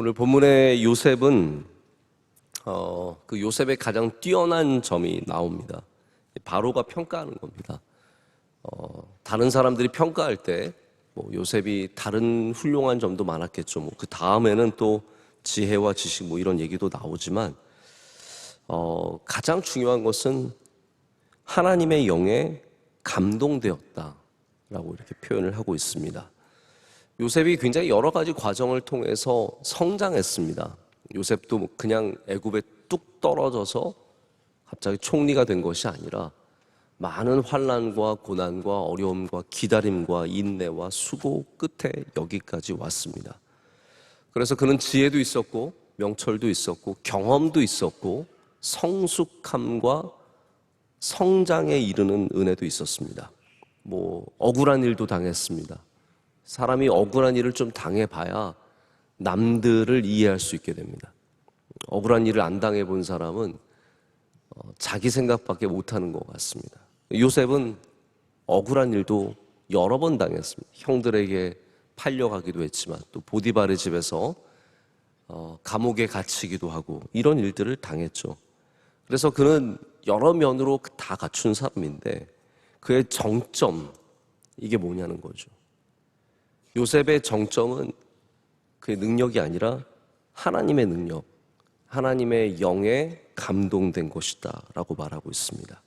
오늘 본문의 요셉은 그 요셉의 가장 뛰어난 점이 나옵니다. 바로가 평가하는 겁니다. 다른 사람들이 평가할 때 요셉이 다른 훌륭한 점도 많았겠죠. 그 다음에는 또 지혜와 지식 이런 얘기도 나오지만 가장 중요한 것은 하나님의 영에 감동되었다라고 이렇게 표현을 하고 있습니다. 요셉이 굉장히 여러 가지 과정을 통해서 성장했습니다. 요셉도 그냥 애굽에 뚝 떨어져서 갑자기 총리가 된 것이 아니라 많은 환난과 고난과 어려움과 기다림과 인내와 수고 끝에 여기까지 왔습니다. 그래서 그는 지혜도 있었고 명철도 있었고 경험도 있었고 성숙함과 성장에 이르는 은혜도 있었습니다. 억울한 일도 당했습니다. 사람이 억울한 일을 좀 당해봐야 남들을 이해할 수 있게 됩니다. 억울한 일을 안 당해본 사람은 자기 생각밖에 못하는 것 같습니다. 요셉은 억울한 일도 여러 번 당했습니다. 형들에게 팔려가기도 했지만 또 보디발의 집에서 감옥에 갇히기도 하고 이런 일들을 당했죠. 그래서 그는 여러 면으로 다 갖춘 사람인데 그의 정점, 이게 뭐냐는 거죠. 요셉의 정점은 그의 능력이 아니라 하나님의 능력, 하나님의 영에 감동된 것이다 라고 말하고 있습니다.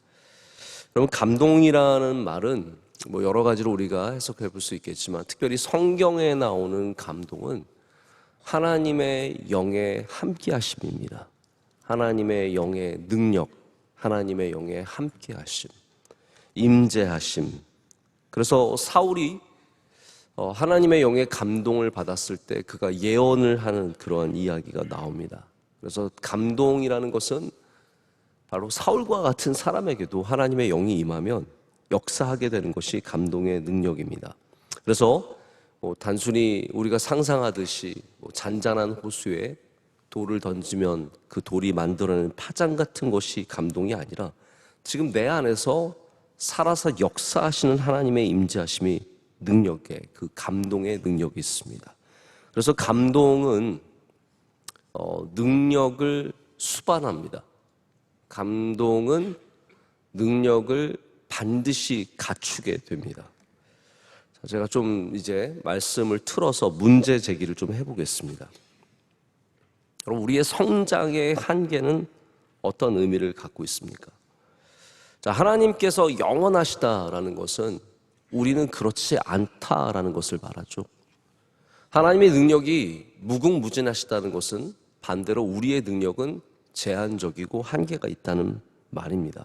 여러분, 감동이라는 말은 여러 가지로 우리가 해석해 볼 수 있겠지만 특별히 성경에 나오는 감동은 하나님의 영의 함께하심입니다. 하나님의 영의 능력, 하나님의 영의 함께하심, 임재하심. 그래서 사울이 하나님의 영의 감동을 받았을 때 그가 예언을 하는 그러한 이야기가 나옵니다. 그래서 감동이라는 것은 바로 사울과 같은 사람에게도 하나님의 영이 임하면 역사하게 되는 것이 감동의 능력입니다. 그래서 단순히 우리가 상상하듯이 잔잔한 호수에 돌을 던지면 그 돌이 만들어내는 파장 같은 것이 감동이 아니라 지금 내 안에서 살아서 역사하시는 하나님의 임재하심이 능력에, 그 감동의 능력이 있습니다. 그래서 감동은 능력을 수반합니다. 감동은 능력을 반드시 갖추게 됩니다. 제가 좀 이제 말씀을 틀어서 문제 제기를 좀 해보겠습니다. 그럼 우리의 성장의 한계는 어떤 의미를 갖고 있습니까? 하나님께서 영원하시다라는 것은 우리는 그렇지 않다라는 것을 말하죠. 하나님의 능력이 무궁무진하시다는 것은 반대로 우리의 능력은 제한적이고 한계가 있다는 말입니다.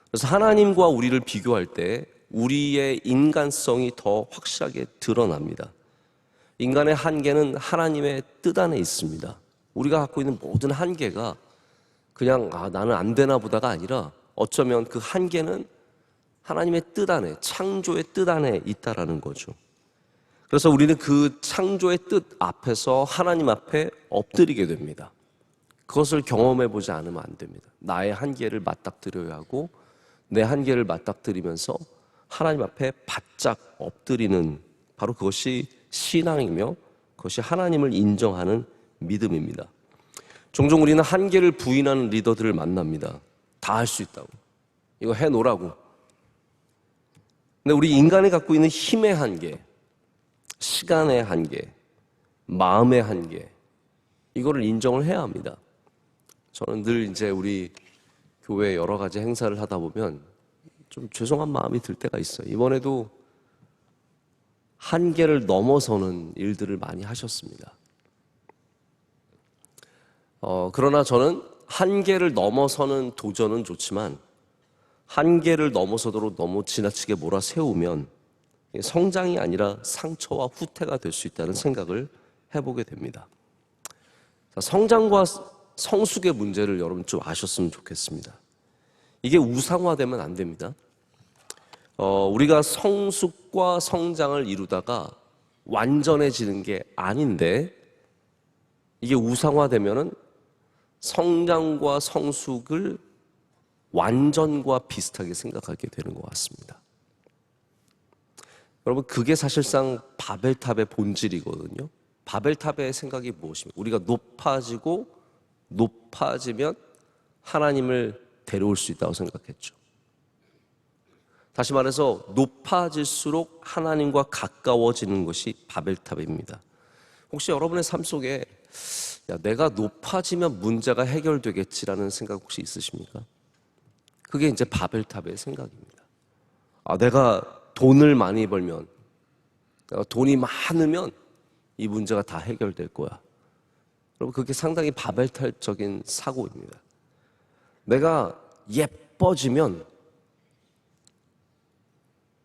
그래서 하나님과 우리를 비교할 때 우리의 인간성이 더 확실하게 드러납니다. 인간의 한계는 하나님의 뜻 안에 있습니다. 우리가 갖고 있는 모든 한계가 그냥 나는 안 되나 보다가 아니라 어쩌면 그 한계는 하나님의 뜻 안에, 창조의 뜻 안에 있다라는 거죠. 그래서 우리는 그 창조의 뜻 앞에서 하나님 앞에 엎드리게 됩니다. 그것을 경험해 보지 않으면 안 됩니다. 나의 한계를 맞닥뜨려야 하고 내 한계를 맞닥뜨리면서 하나님 앞에 바짝 엎드리는, 바로 그것이 신앙이며 그것이 하나님을 인정하는 믿음입니다. 종종 우리는 한계를 부인하는 리더들을 만납니다. 다 할 수 있다고, 이거 해놓으라고. 근데 우리 인간이 갖고 있는 힘의 한계, 시간의 한계, 마음의 한계, 이거를 인정을 해야 합니다. 저는 늘 이제 우리 교회 여러 가지 행사를 하다 보면 좀 죄송한 마음이 들 때가 있어요. 이번에도 한계를 넘어서는 일들을 많이 하셨습니다. 그러나 저는 한계를 넘어서는 도전은 좋지만 한계를 넘어서도록 너무 지나치게 몰아세우면 성장이 아니라 상처와 후퇴가 될 수 있다는 생각을 해보게 됩니다. 성장과 성숙의 문제를 여러분 좀 아셨으면 좋겠습니다. 이게 우상화되면 안 됩니다. 우리가 성숙과 성장을 이루다가 완전해지는 게 아닌데 이게 우상화되면은 성장과 성숙을 완전과 비슷하게 생각하게 되는 것 같습니다. 여러분, 그게 사실상 바벨탑의 본질이거든요. 바벨탑의 생각이 무엇입니까? 우리가 높아지면 하나님을 데려올 수 있다고 생각했죠. 다시 말해서 높아질수록 하나님과 가까워지는 것이 바벨탑입니다. 혹시 여러분의 삶 속에 내가 높아지면 문제가 해결되겠지라는 생각 혹시 있으십니까? 그게 이제 바벨탑의 생각입니다. 내가 돈을 많이 벌면, 내가 돈이 많으면 이 문제가 다 해결될 거야. 여러분, 그게 상당히 바벨탑적인 사고입니다. 내가 예뻐지면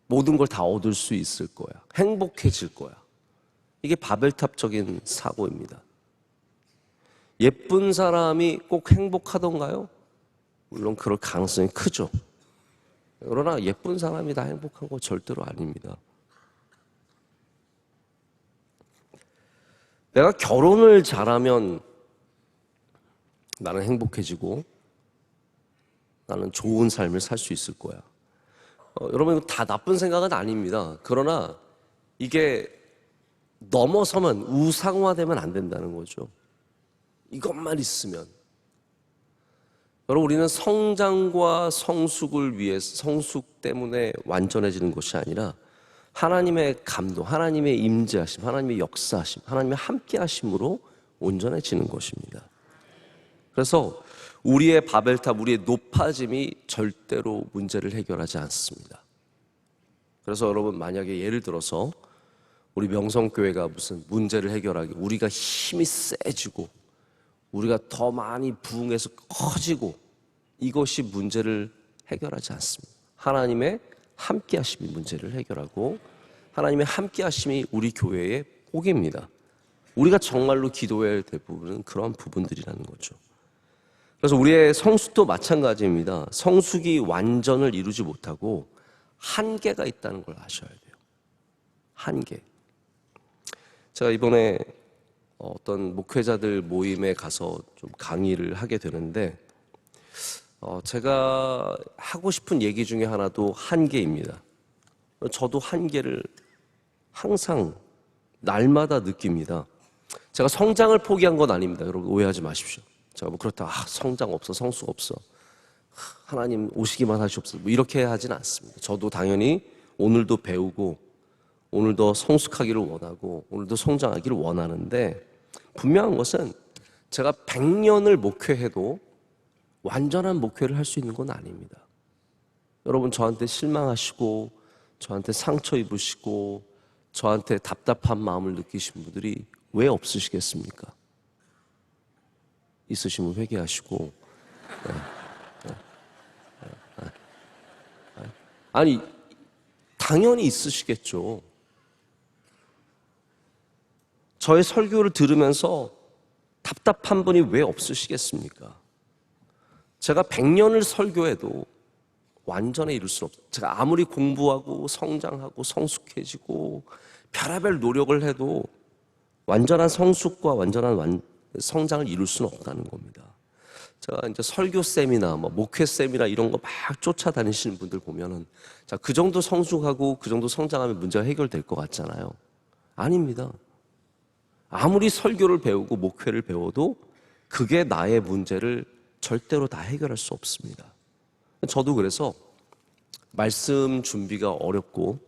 모든 걸 다 얻을 수 있을 거야. 행복해질 거야. 이게 바벨탑적인 사고입니다. 예쁜 사람이 꼭 행복하던가요? 물론 그럴 가능성이 크죠. 그러나 예쁜 사람이 다 행복한 거 절대로 아닙니다. 내가 결혼을 잘하면 나는 행복해지고 나는 좋은 삶을 살 수 있을 거야. 여러분, 이거 다 나쁜 생각은 아닙니다. 그러나 이게 넘어서면 우상화되면 안 된다는 거죠. 이것만 있으면. 여러분, 우리는 성장과 성숙을 위해서, 성숙 때문에 완전해지는 것이 아니라 하나님의 감동, 하나님의 임재하심, 하나님의 역사하심, 하나님의 함께하심으로 온전해지는 것입니다. 그래서 우리의 바벨탑, 우리의 높아짐이 절대로 문제를 해결하지 않습니다. 그래서 여러분, 만약에 예를 들어서 우리 명성교회가 무슨 문제를 해결하기, 우리가 힘이 세지고 우리가 더 많이 부흥해서 커지고, 이것이 문제를 해결하지 않습니다. 하나님의 함께하심이 문제를 해결하고, 하나님의 함께하심이 우리 교회의 복입니다. 우리가 정말로 기도해야 될 부분은 그런 부분들이라는 거죠. 그래서 우리의 성숙도 마찬가지입니다. 성숙이 완전을 이루지 못하고 한계가 있다는 걸 아셔야 돼요. 한계. 제가 이번에 어떤 목회자들 모임에 가서 좀 강의를 하게 되는데, 제가 하고 싶은 얘기 중에 하나도 한계입니다. 저도 한계를 항상 날마다 느낍니다. 제가 성장을 포기한 건 아닙니다. 여러분, 오해하지 마십시오. 제가 뭐 그렇다고 성장 없어, 성숙 없어, 하나님 오시기만 하시옵소서, 뭐 이렇게 하지는 않습니다. 저도 당연히 오늘도 배우고 오늘도 성숙하기를 원하고 오늘도 성장하기를 원하는데, 분명한 것은 제가 100년을 목회해도 완전한 목회를 할 수 있는 건 아닙니다. 여러분, 저한테 실망하시고 저한테 상처 입으시고 저한테 답답한 마음을 느끼신 분들이 왜 없으시겠습니까? 있으시면 회개하시고. 아니, 당연히 있으시겠죠. 저의 설교를 들으면서 답답한 분이 왜 없으시겠습니까? 제가 100년을 설교해도 완전히 이룰 수 없어요. 제가 아무리 공부하고 성장하고 성숙해지고 별의별 노력을 해도 완전한 성숙과 완전한 성장을 이룰 수는 없다는 겁니다. 제가 이제 설교 세미나, 목회 세미나 이런 거 막 쫓아다니시는 분들 보면은, 자, 그 정도 성숙하고 그 정도 성장하면 문제가 해결될 것 같잖아요. 아닙니다. 아무리 설교를 배우고 목회를 배워도 그게 나의 문제를 절대로 다 해결할 수 없습니다. 저도 그래서 말씀 준비가 어렵고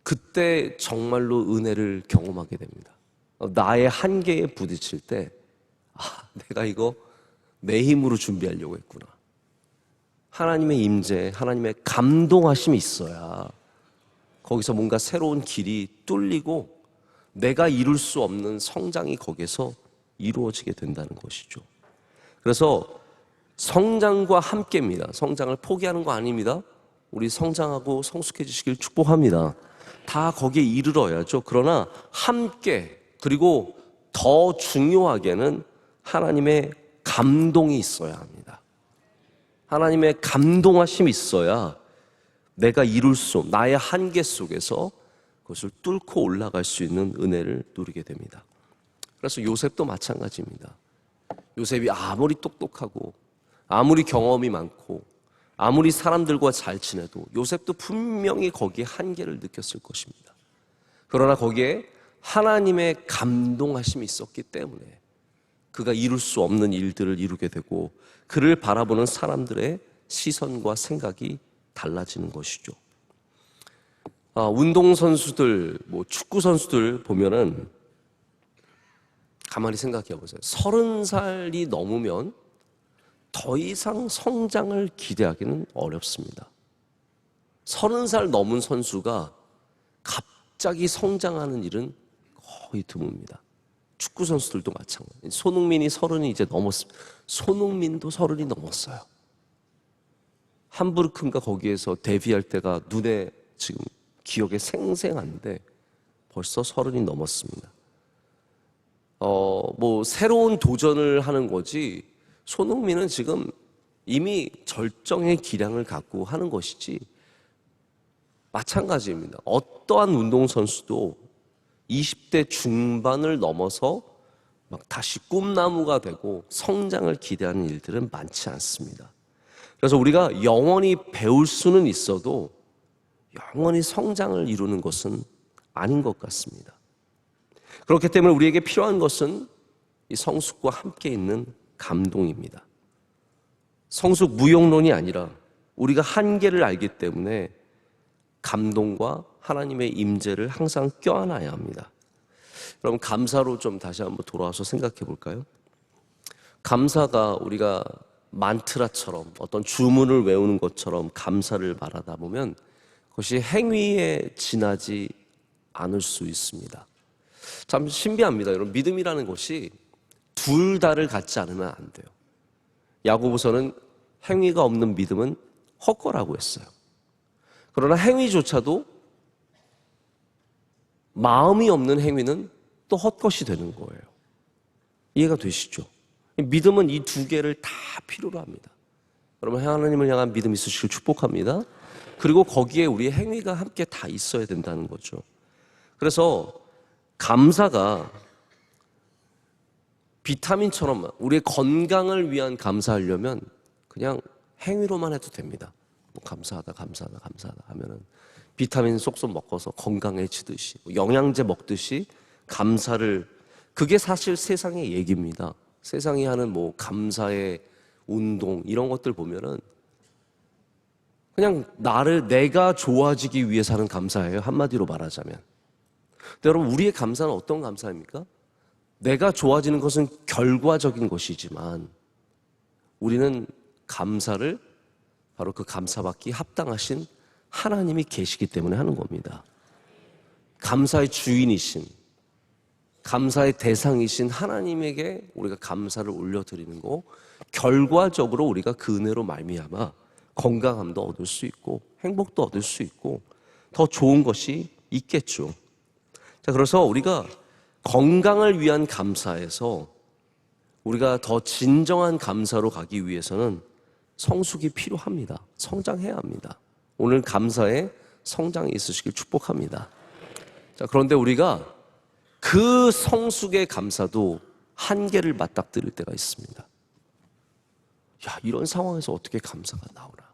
그때 정말로 은혜를 경험하게 됩니다. 나의 한계에 부딪힐 때, 내가 이거 내 힘으로 준비하려고 했구나. 하나님의 임재, 하나님의 감동하심이 있어야 거기서 뭔가 새로운 길이 뚫리고 내가 이룰 수 없는 성장이 거기서 이루어지게 된다는 것이죠. 그래서 성장과 함께입니다. 성장을 포기하는 거 아닙니다. 우리 성장하고 성숙해지시길 축복합니다. 다 거기에 이르러야죠. 그러나 함께, 그리고 더 중요하게는 하나님의 감동이 있어야 합니다. 하나님의 감동하심이 있어야 내가 이룰 수 없는 나의 한계 속에서 그것을 뚫고 올라갈 수 있는 은혜를 누리게 됩니다. 그래서 요셉도 마찬가지입니다. 요셉이 아무리 똑똑하고 아무리 경험이 많고 아무리 사람들과 잘 지내도 요셉도 분명히 거기에 한계를 느꼈을 것입니다. 그러나 거기에 하나님의 감동하심이 있었기 때문에 그가 이룰 수 없는 일들을 이루게 되고 그를 바라보는 사람들의 시선과 생각이 달라지는 것이죠. 운동선수들, 축구 선수들 보면은 가만히 생각해 보세요. 30살이 넘으면 더 이상 성장을 기대하기는 어렵습니다. 30살 넘은 선수가 갑자기 성장하는 일은 거의 드뭅니다. 축구 선수들도 마찬가지. 손흥민이 30이 이제 넘었습니다. 손흥민도 30이 넘었어요. 함부르크인가 거기에서 데뷔할 때가 눈에 지금 기억에 생생한데 벌써 30이 넘었습니다. 새로운 도전을 하는 거지 손흥민은 지금 이미 절정의 기량을 갖고 하는 것이지 마찬가지입니다. 어떠한 운동선수도 20대 중반을 넘어서 막 다시 꿈나무가 되고 성장을 기대하는 일들은 많지 않습니다. 그래서 우리가 영원히 배울 수는 있어도 영원히 성장을 이루는 것은 아닌 것 같습니다. 그렇기 때문에 우리에게 필요한 것은 이 성숙과 함께 있는 감동입니다. 성숙 무용론이 아니라 우리가 한계를 알기 때문에 감동과 하나님의 임재를 항상 껴안아야 합니다. 여러분, 감사로 좀 다시 한번 돌아와서 생각해 볼까요? 감사가 우리가 만트라처럼 어떤 주문을 외우는 것처럼 감사를 말하다 보면 그것이 행위에 지나지 않을 수 있습니다. 참 신비합니다. 여러분, 믿음이라는 것이 둘 다를 갖지 않으면 안 돼요. 야고보서는 행위가 없는 믿음은 헛거라고 했어요. 그러나 행위조차도 마음이 없는 행위는 또 헛것이 되는 거예요. 이해가 되시죠? 믿음은 이 두 개를 다 필요로 합니다. 여러분, 하나님을 향한 믿음 있으시길 축복합니다. 그리고 거기에 우리의 행위가 함께 다 있어야 된다는 거죠. 그래서 감사가 비타민처럼 우리의 건강을 위한 감사하려면 그냥 행위로만 해도 됩니다. 감사하다 하면은 비타민 쏙쏙 먹어서 건강해지듯이 영양제 먹듯이 감사를, 그게 사실 세상의 얘기입니다. 세상이 하는 감사의 운동 이런 것들 보면은 그냥 내가 좋아지기 위해서 하는 감사예요. 한마디로 말하자면. 근데 여러분, 우리의 감사는 어떤 감사입니까? 내가 좋아지는 것은 결과적인 것이지만 우리는 감사를 바로 그 감사받기 합당하신 하나님이 계시기 때문에 하는 겁니다. 감사의 주인이신, 감사의 대상이신 하나님에게 우리가 감사를 올려드리는 거, 결과적으로 우리가 그 은혜로 말미암아 건강함도 얻을 수 있고 행복도 얻을 수 있고 더 좋은 것이 있겠죠. 자, 그래서 우리가 건강을 위한 감사에서 우리가 더 진정한 감사로 가기 위해서는 성숙이 필요합니다. 성장해야 합니다. 오늘 감사에 성장이 있으시길 축복합니다. 자, 그런데 우리가 그 성숙의 감사도 한계를 맞닥뜨릴 때가 있습니다. 이런 상황에서 어떻게 감사가 나오나?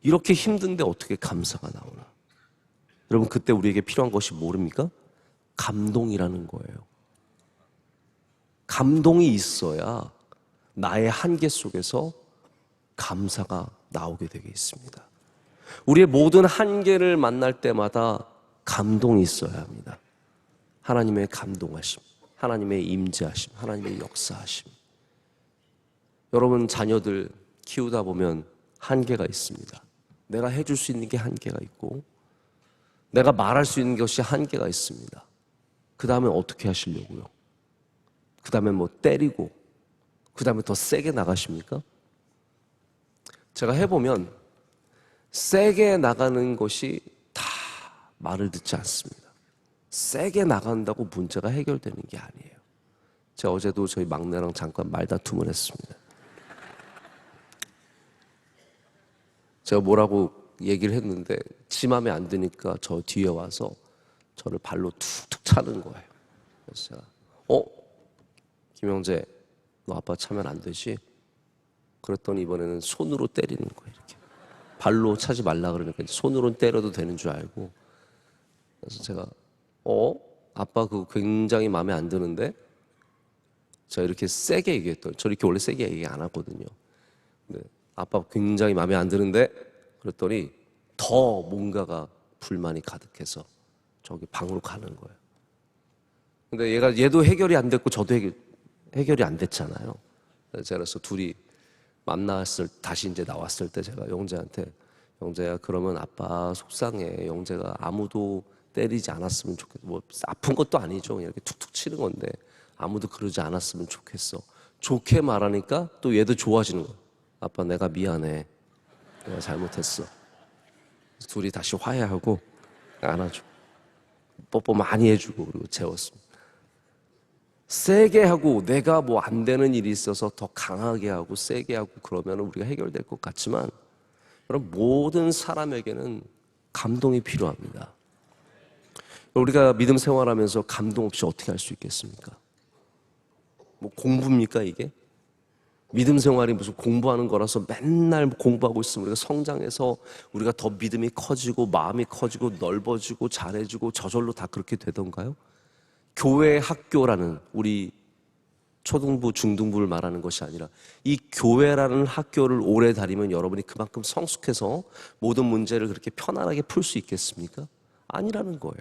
이렇게 힘든데 어떻게 감사가 나오나? 여러분, 그때 우리에게 필요한 것이 모릅니까? 감동이라는 거예요. 감동이 있어야 나의 한계 속에서 감사가 나오게 되게 있습니다. 우리의 모든 한계를 만날 때마다 감동이 있어야 합니다. 하나님의 감동하심, 하나님의 임재하심, 하나님의 역사하심. 여러분, 자녀들 키우다 보면 한계가 있습니다. 내가 해줄 수 있는 게 한계가 있고 내가 말할 수 있는 것이 한계가 있습니다. 그 다음에 어떻게 하시려고요? 그 다음에 때리고 그 다음에 더 세게 나가십니까? 제가 해보면 세게 나가는 것이 다 말을 듣지 않습니다. 세게 나간다고 문제가 해결되는 게 아니에요. 제가 어제도 저희 막내랑 잠깐 말다툼을 했습니다. 제가 뭐라고 얘기를 했는데 지 맘에 안 드니까 저 뒤에 와서 저를 발로 툭툭 차는 거예요. 그래서 제가 김영재, 너 아빠 차면 안 되지? 그랬더니 이번에는 손으로 때리는 거예요. 이렇게 발로 차지 말라 그러니까 손으로 때려도 되는 줄 알고. 그래서 제가 아빠 그거 굉장히 마음에 안 드는데? 제가 이렇게 세게 얘기했더니, 저 이렇게 원래 세게 얘기 안 하거든요. 근데 아빠 굉장히 마음에 안 드는데? 그랬더니 더 뭔가가 불만이 가득해서 저기 방으로 가는 거예요. 근데 얘도 해결이 안 됐고 저도 해결이 안 됐잖아요. 그래서 둘이 다시 이제 나왔을 때 제가 영재한테, 영재야, 그러면 아빠 속상해. 영재가 아무도 때리지 않았으면 좋겠어. 뭐 아픈 것도 아니죠. 그냥 이렇게 툭툭 치는 건데 아무도 그러지 않았으면 좋겠어. 좋게 말하니까 또 얘도 좋아지는 거야. 아빠 내가 미안해. 내가 잘못했어. 둘이 다시 화해하고 안아주고 뽀뽀 많이 해주고 그리고 재웠습니다. 세게 하고 내가 뭐 안 되는 일이 있어서 더 강하게 하고 세게 하고 그러면 우리가 해결될 것 같지만, 여러분, 모든 사람에게는 감동이 필요합니다. 우리가 믿음 생활하면서 감동 없이 어떻게 할 수 있겠습니까? 뭐 공부입니까 이게? 믿음 생활이 무슨 공부하는 거라서 맨날 공부하고 있으면 우리가 성장해서 우리가 더 믿음이 커지고 마음이 커지고 넓어지고 잘해지고 저절로 다 그렇게 되던가요? 교회 학교라는, 우리 초등부 중등부를 말하는 것이 아니라 이 교회라는 학교를 오래 다니면 여러분이 그만큼 성숙해서 모든 문제를 그렇게 편안하게 풀 수 있겠습니까? 아니라는 거예요.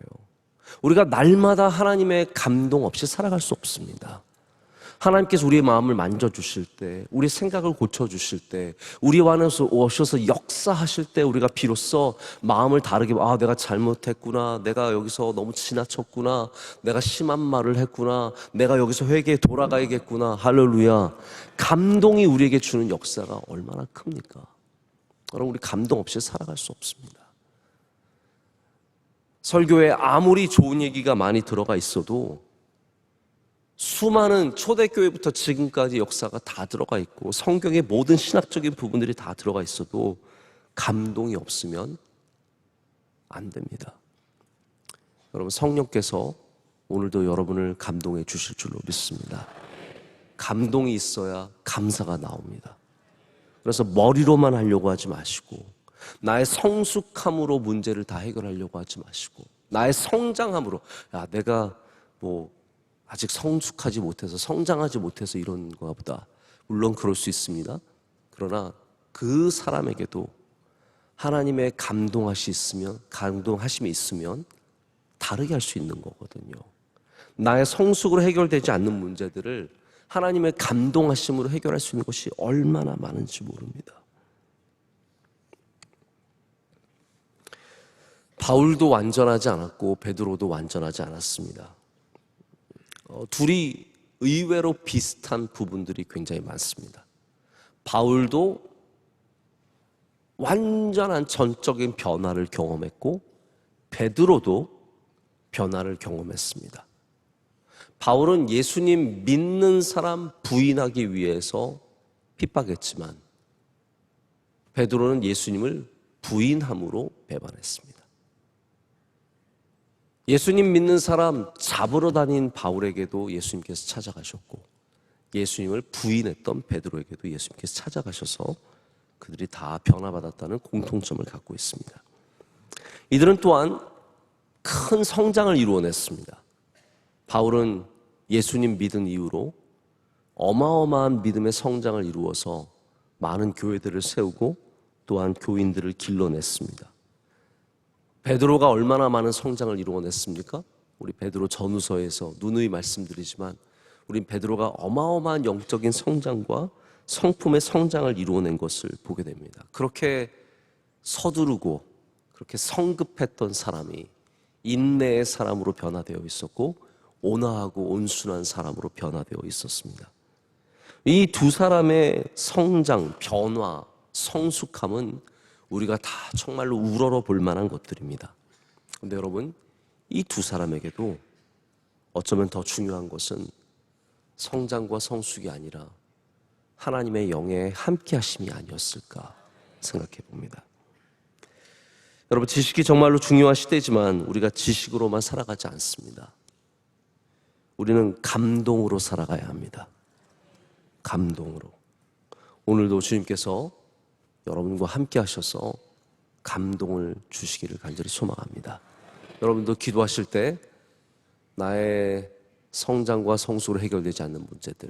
우리가 날마다 하나님의 감동 없이 살아갈 수 없습니다. 하나님께서 우리의 마음을 만져주실 때, 우리 생각을 고쳐주실 때, 우리 안에서 오셔서 역사하실 때 우리가 비로소 마음을 다르게, 아, 내가 잘못했구나, 내가 여기서 너무 지나쳤구나, 내가 심한 말을 했구나, 내가 여기서 회개에 돌아가야겠구나. 할렐루야. 감동이 우리에게 주는 역사가 얼마나 큽니까? 여러분, 우리 감동 없이 살아갈 수 없습니다. 설교에 아무리 좋은 얘기가 많이 들어가 있어도 수많은 초대교회부터 지금까지 역사가 다 들어가 있고 성경의 모든 신학적인 부분들이 다 들어가 있어도 감동이 없으면 안 됩니다. 여러분, 성령께서 오늘도 여러분을 감동해 주실 줄로 믿습니다. 감동이 있어야 감사가 나옵니다. 그래서 머리로만 하려고 하지 마시고, 나의 성숙함으로 문제를 다 해결하려고 하지 마시고, 나의 성장함으로, 야, 내가 뭐 아직 성숙하지 못해서, 성장하지 못해서 이런 거나 보다. 물론 그럴 수 있습니다. 그러나 그 사람에게도 하나님의 감동하심이 있으면 다르게 할 수 있는 거거든요. 나의 성숙으로 해결되지 않는 문제들을 하나님의 감동하심으로 해결할 수 있는 것이 얼마나 많은지 모릅니다. 바울도 완전하지 않았고 베드로도 완전하지 않았습니다. 둘이 의외로 비슷한 부분들이 굉장히 많습니다. 바울도 완전한 전적인 변화를 경험했고 베드로도 변화를 경험했습니다. 바울은 예수님 믿는 사람 부인하기 위해서 핍박했지만 베드로는 예수님을 부인함으로 배반했습니다. 예수님 믿는 사람 잡으러 다닌 바울에게도 예수님께서 찾아가셨고, 예수님을 부인했던 베드로에게도 예수님께서 찾아가셔서 그들이 다 변화받았다는 공통점을 갖고 있습니다. 이들은 또한 큰 성장을 이루어냈습니다. 바울은 예수님 믿은 이후로 어마어마한 믿음의 성장을 이루어서 많은 교회들을 세우고 또한 교인들을 길러냈습니다. 베드로가 얼마나 많은 성장을 이루어냈습니까? 우리 베드로 전후서에서 누누이 말씀드리지만 우린 베드로가 어마어마한 영적인 성장과 성품의 성장을 이루어낸 것을 보게 됩니다. 그렇게 서두르고 그렇게 성급했던 사람이 인내의 사람으로 변화되어 있었고 온화하고 온순한 사람으로 변화되어 있었습니다. 이 두 사람의 성장, 변화, 성숙함은 우리가 다 정말로 우러러 볼 만한 것들입니다. 그런데 여러분, 이 두 사람에게도 어쩌면 더 중요한 것은 성장과 성숙이 아니라 하나님의 영의 함께 하심이 아니었을까 생각해 봅니다. 여러분, 지식이 정말로 중요한 시대지만 우리가 지식으로만 살아가지 않습니다. 우리는 감동으로 살아가야 합니다. 감동으로. 오늘도 주님께서 여러분과 함께 하셔서 감동을 주시기를 간절히 소망합니다. 여러분도 기도하실 때 나의 성장과 성숙으로 해결되지 않는 문제들,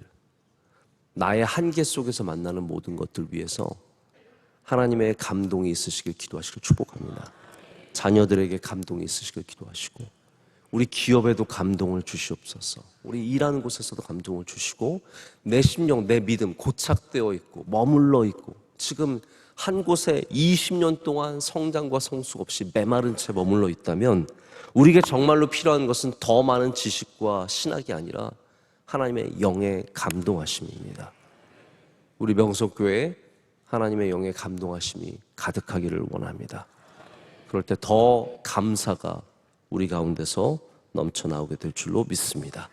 나의 한계 속에서 만나는 모든 것들 위해서 하나님의 감동이 있으시길 기도하시길 축복합니다. 자녀들에게 감동이 있으시길 기도하시고, 우리 기업에도 감동을 주시옵소서. 우리 일하는 곳에서도 감동을 주시고, 내 심령, 내 믿음 고착되어 있고 머물러 있고 지금 한 곳에 20년 동안 성장과 성숙 없이 메마른 채 머물러 있다면, 우리에게 정말로 필요한 것은 더 많은 지식과 신학이 아니라 하나님의 영의 감동하심입니다. 우리 명석교회에 하나님의 영의 감동하심이 가득하기를 원합니다. 그럴 때 더 감사가 우리 가운데서 넘쳐나오게 될 줄로 믿습니다.